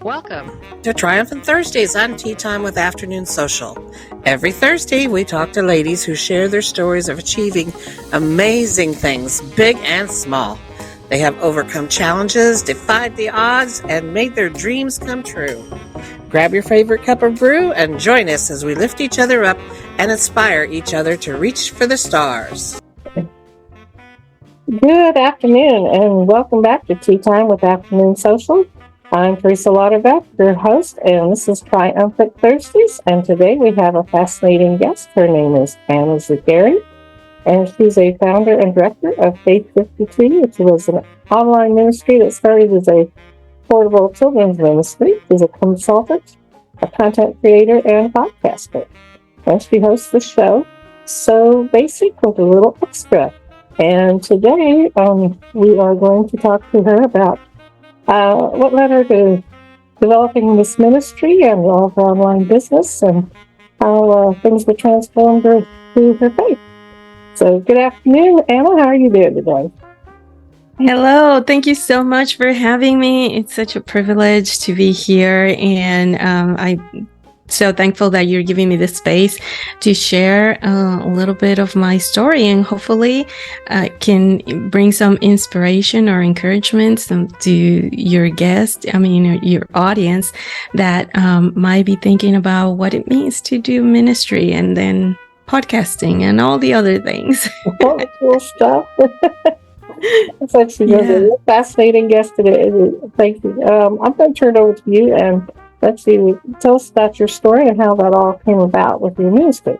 Welcome to Triumphant Thursdays on Tea Time with Afternoon Social. Every Thursday, we talk to ladies who share their stories of achieving amazing things, big and small. They have overcome challenges, defied the odds, and made their dreams come true. Grab your favorite cup of brew and join us as we lift each other up and inspire each other to reach for the stars. Good afternoon, and welcome back to Tea Time with Afternoon Social. I'm Teresa Lauderbeck, your host, and this is Triumphant Thursdays. And today we have a fascinating guest. Her name is Anna Zugheri, and she's a founder and director of Faith52, which was an online ministry that started as a portable children's ministry. She's a consultant, a content creator, and podcaster. And she hosts the show So Basic with a Little Extra. And today we are going to talk to her about what led her to developing this ministry and all of her online business and how things were transformed her through her faith. So good afternoon, Anna. How are you doing today? Hello. Thank you so much for having me. It's such a privilege to be here. And I'm so thankful that you're giving me the space to share a little bit of my story, and hopefully can bring some inspiration or encouragement to your guest, your audience that might be thinking about what it means to do ministry and then podcasting and all the other things. Cool stuff. It's actually a fascinating guest today. Thank you. I'm going to turn it over to you and let's see, tell us about your story and how that all came about with your ministry.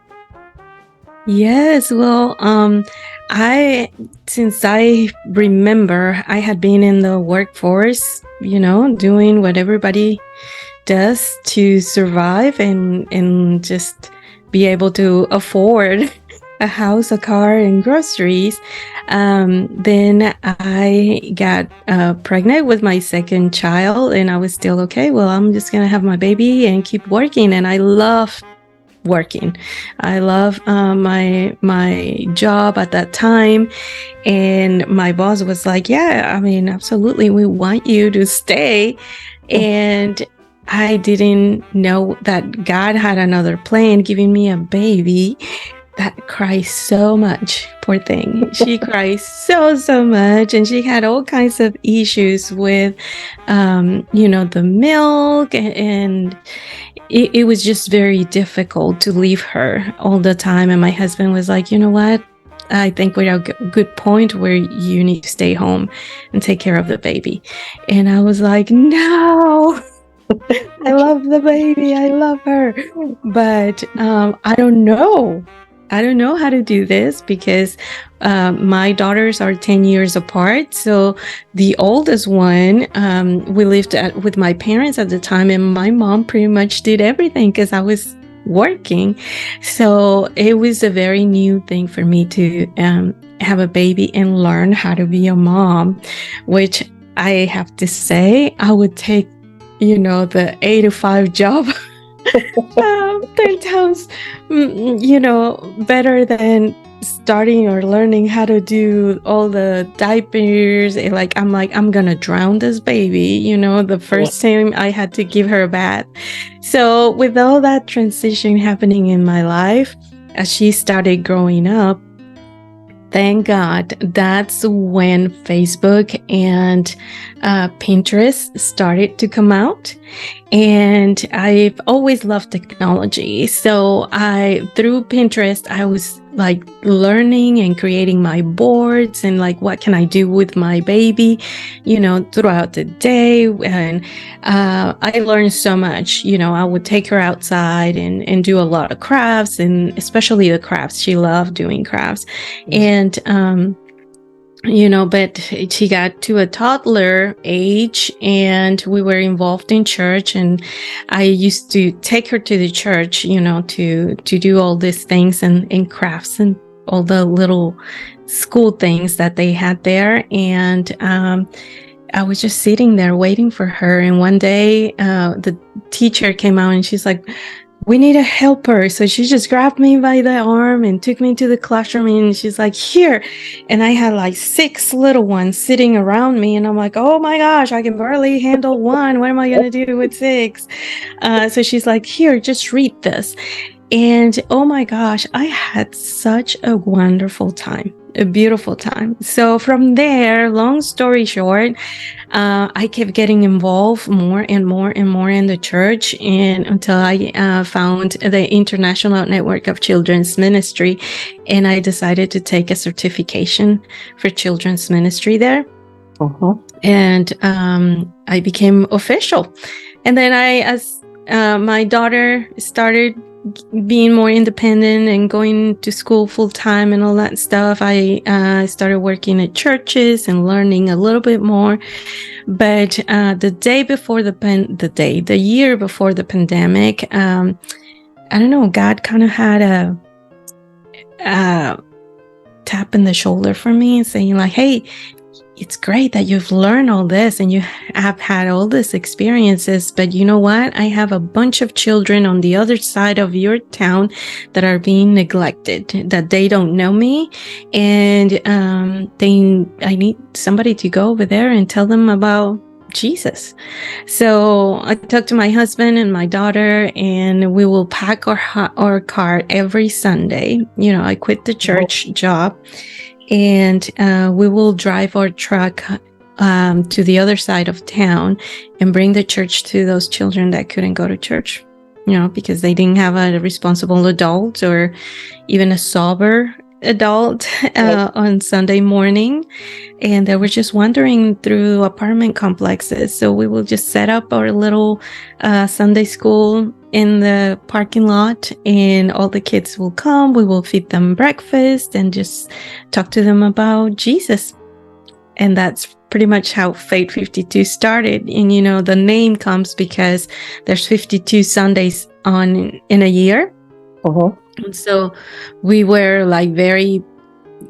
Yes, well, since I remember, I had been in the workforce, doing what everybody does to survive and just be able to afford a house, a car, and groceries. Then I got pregnant with my second child, and I was still okay. Well, I'm just gonna have my baby and keep working. And I love working. I love my job at that time. And my boss was like, "Yeah, absolutely, we want you to stay." And I didn't know that God had another plan, giving me a baby that cries so much. Poor thing. She cries so much, and she had all kinds of issues with the milk, and it was just very difficult to leave her all the time. And my husband was like, "You know what, I think we're at a good point where you need to stay home and take care of the baby." And I was like, "No." I love the baby. I love her. But I don't know how to do this because my daughters are 10 years apart. So the oldest one, we lived with my parents at the time, and my mom pretty much did everything because I was working. So it was a very new thing for me to have a baby and learn how to be a mom, which I have to say, I would take the 8 to 5 job 10 times, better than starting or learning how to do all the diapers. I'm gonna drown this baby, the first time I had to give her a bath. So with all that transition happening in my life, as she started growing up, thank God, that's when Facebook and Pinterest started to come out. And I've always loved technology. So through Pinterest, I was like learning and creating my boards and like, what can I do with my baby, throughout the day. And I learned so much. I would take her outside and do a lot of crafts, and especially the crafts. She loved doing crafts. And but she got to a toddler age, and we were involved in church, and I used to take her to the church, to do all these things and crafts and all the little school things that they had there. And I was just sitting there waiting for her. And one day, the teacher came out and she's like, we need a helper. So she just grabbed me by the arm and took me to the classroom, and she's like, here. And I had like 6 little ones sitting around me. And I'm like, oh my gosh, I can barely handle one. What am I going to do with 6? So she's like, here, just read this. And oh my gosh, I had such a wonderful time, a beautiful time. So from there, long story short, I kept getting involved more and more and more in the church, and until I found the International Network of Children's Ministry, and I decided to take a certification for children's ministry there. And I became official. And then as my daughter started being more independent and going to school full time and all that stuff, I started working at churches and learning a little bit more. But the year before the pandemic, I don't know, God kind of had a tap in the shoulder for me and saying like, hey, it's great that you've learned all this and you have had all these experiences, but you know what? I have a bunch of children on the other side of your town that are being neglected, that they don't know me, and I need somebody to go over there and tell them about Jesus. So I talked to my husband and my daughter, and we will pack our car every Sunday. You know, I quit the church job, and we will drive our truck to the other side of town and bring the church to those children that couldn't go to church, you know, because they didn't have a responsible adult or even a sober adult on Sunday morning. And they were just wandering through apartment complexes. So we will just set up our little Sunday school in the parking lot, and all the kids will come. We will feed them breakfast and just talk to them about Jesus. And that's pretty much how Faith52 started. And, you know, the name comes because there's 52 Sundays in a year. And so we were like very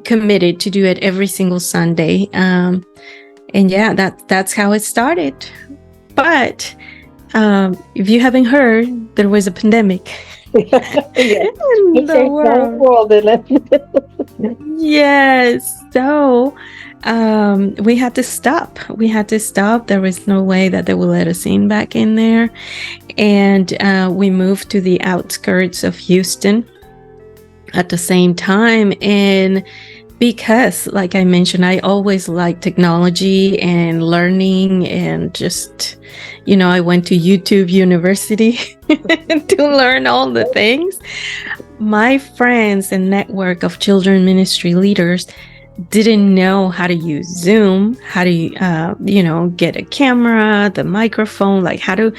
committed to do it every single Sunday. And yeah, that's how it started. But if you haven't heard, there was a pandemic. In the world, yes. So we had to stop. There was no way that they would let us back in there. And we moved to the outskirts of Houston at the same time. And because, like I mentioned, I always liked technology and learning, and just, you know, I went to YouTube University to learn all the things. My friends and network of children ministry leaders didn't know how to use Zoom, how to, get a camera, the microphone, like how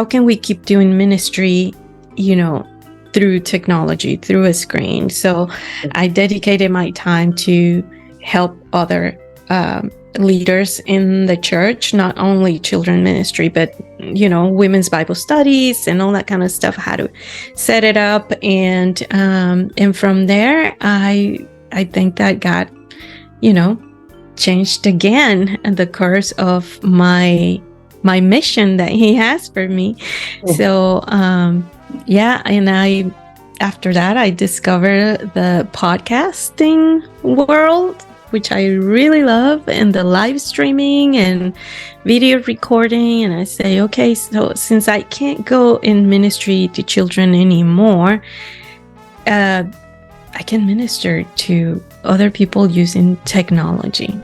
can we keep doing ministry, through technology, through a screen. So I dedicated my time to help other leaders in the church, not only children ministry, but, women's Bible studies and all that kind of stuff, how to set it up. And from there, I think that God, changed again the course of my mission that He has for me. So, and after that, I discovered the podcasting world, which I really love, and the live streaming and video recording. And I say, okay, so since I can't go in ministry to children anymore, I can minister to other people using technology.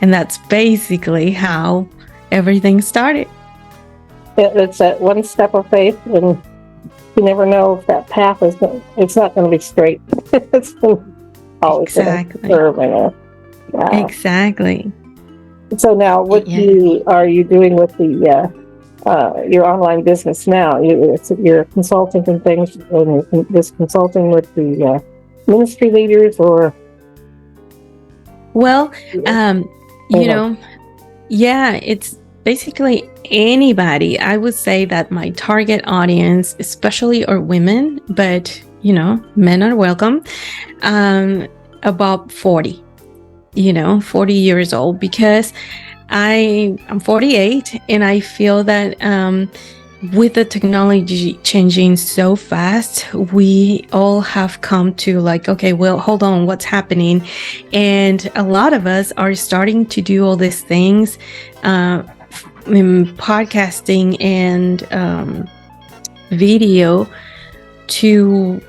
And that's basically how everything started. It's that one step of faith, and you never know if that path it's not going to be straight. It's always exactly. Exactly. So now, what are you doing with the your online business now? You're consulting and things, and you're just consulting with the ministry leaders, or? Well, it's basically anybody. I would say that my target audience, especially are women, but, men are welcome, about 40 years old, because I'm 48, and I feel that with the technology changing so fast, we all have come to like, okay, well, hold on, what's happening? And a lot of us are starting to do all these things in podcasting and video to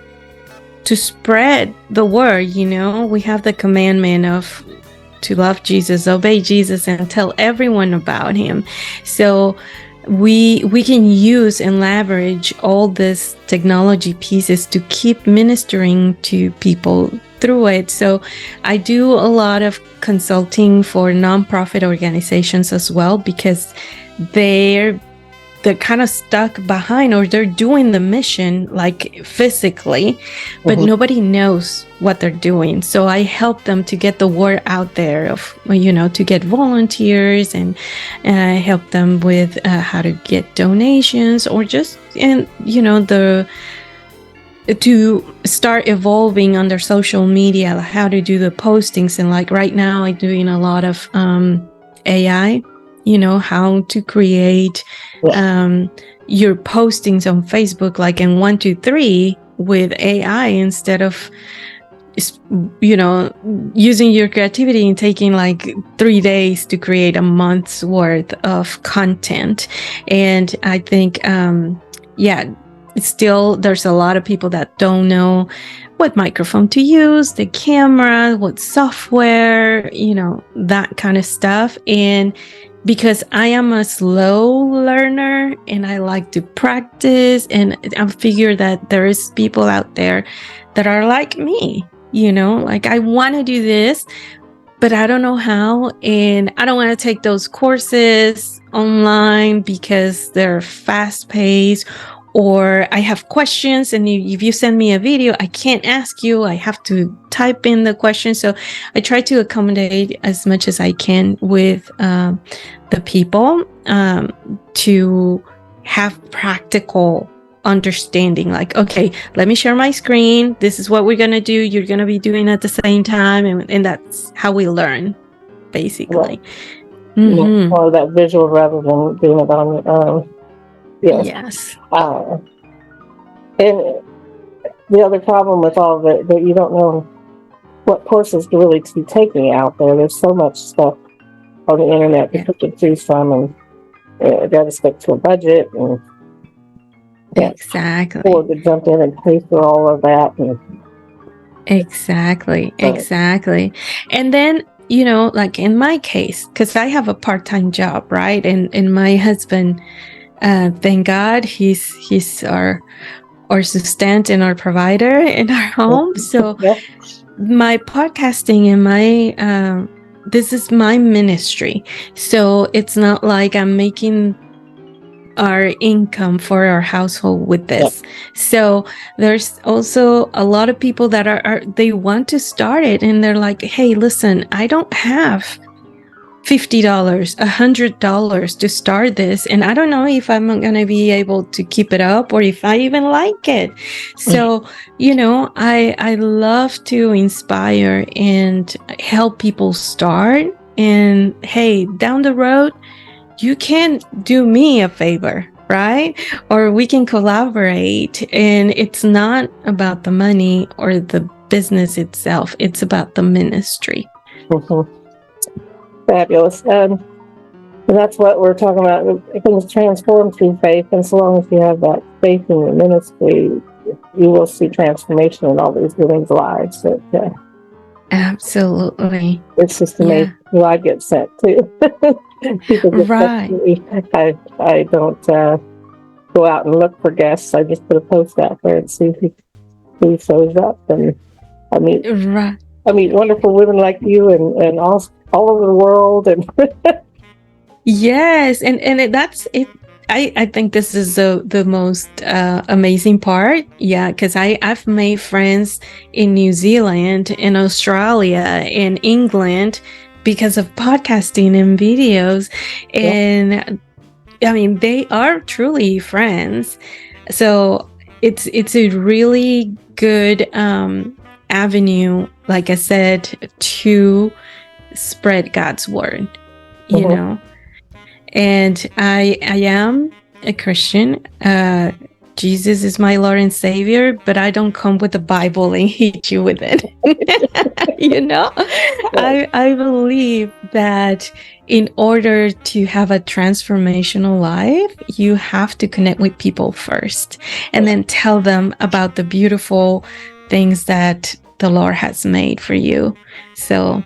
spread the word. We have the commandment of to love Jesus, obey Jesus, and tell everyone about him. So we can use and leverage all these technology pieces to keep ministering to people through it. So I do a lot of consulting for nonprofit organizations as well, because they're kind of stuck behind, or they're doing the mission like physically, but nobody knows what they're doing. So I help them to get the word out there of, to get volunteers, and I help them with how to get donations, or just, to start evolving on their social media, how to do the postings. And like right now I'm doing a lot of AI, how to create your postings on Facebook, like in 1, 2, 3 with AI, instead of, using your creativity and taking like 3 days to create a month's worth of content. And I think, still there's a lot of people that don't know what microphone to use, the camera, what software, that kind of stuff. And because I am a slow learner and I like to practice, and I figure that there is people out there that are like me, like I want to do this, but I don't know how, and I don't want to take those courses online because they're fast paced, or I have questions, and if you send me a video, I can't ask you. I have to type in the question. So I try to accommodate as much as I can with the people to have practical understanding. Like, okay, let me share my screen. This is what we're going to do. You're going to be doing at the same time. And that's how we learn, basically. Right. Or that visual rather than doing it on your own. Yes. And the other problem with all that you don't know what courses to really be taking out there. There's so much stuff on the internet to pick and choose from, and you got to stick to a budget, and exactly afford to jump in and pay for all of that. Exactly. And then, like in my case, because I have a part-time job, right? And my husband, thank God, he's our sustainant and our provider in our home. So my podcasting and my this is my ministry. So it's not like I'm making our income for our household with this. So there's also a lot of people that are they want to start it, and they're like, hey, listen, I don't have $50, $100 to start this, and I don't know if I'm going to be able to keep it up, or if I even like it. So, I love to inspire and help people start. And hey, down the road, you can do me a favor, right? Or we can collaborate. And it's not about the money or the business itself. It's about the ministry. Fabulous. And that's what we're talking about. Things transform through faith. And so long as you have that faith in your ministry, you will see transformation in all these women's lives. Absolutely. It's just amazing who I get sent to. Right. I don't go out and look for guests. I just put a post out there and see who shows up. And I meet wonderful women like you and all over the world. And yes, and that's it. I think this is the most amazing part. Yeah, because I've made friends in New Zealand, in Australia, in England, because of podcasting and videos. And I mean, they are truly friends. So it's a really good avenue, like I said, to spread God's word, you know. And I am a Christian. Jesus is my Lord and Savior, but I don't come with the Bible and hit you with it. I believe that in order to have a transformational life, you have to connect with people first and then tell them about the beautiful things that the Lord has made for you. So,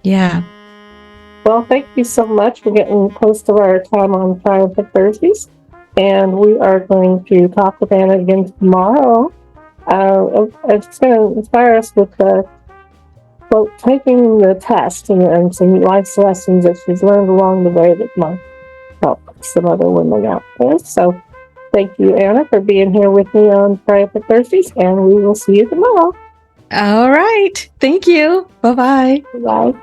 yeah. Well, thank you so much. We're getting close to our time on Triumphant Thursdays, and we are going to talk with Anna again tomorrow. It's going to inspire us with taking the test and some life lessons that she's learned along the way that might help some other women out there. So thank you, Anna, for being here with me on Triumphant Thursdays, and we will see you tomorrow. All right. Thank you. Bye-bye. Bye.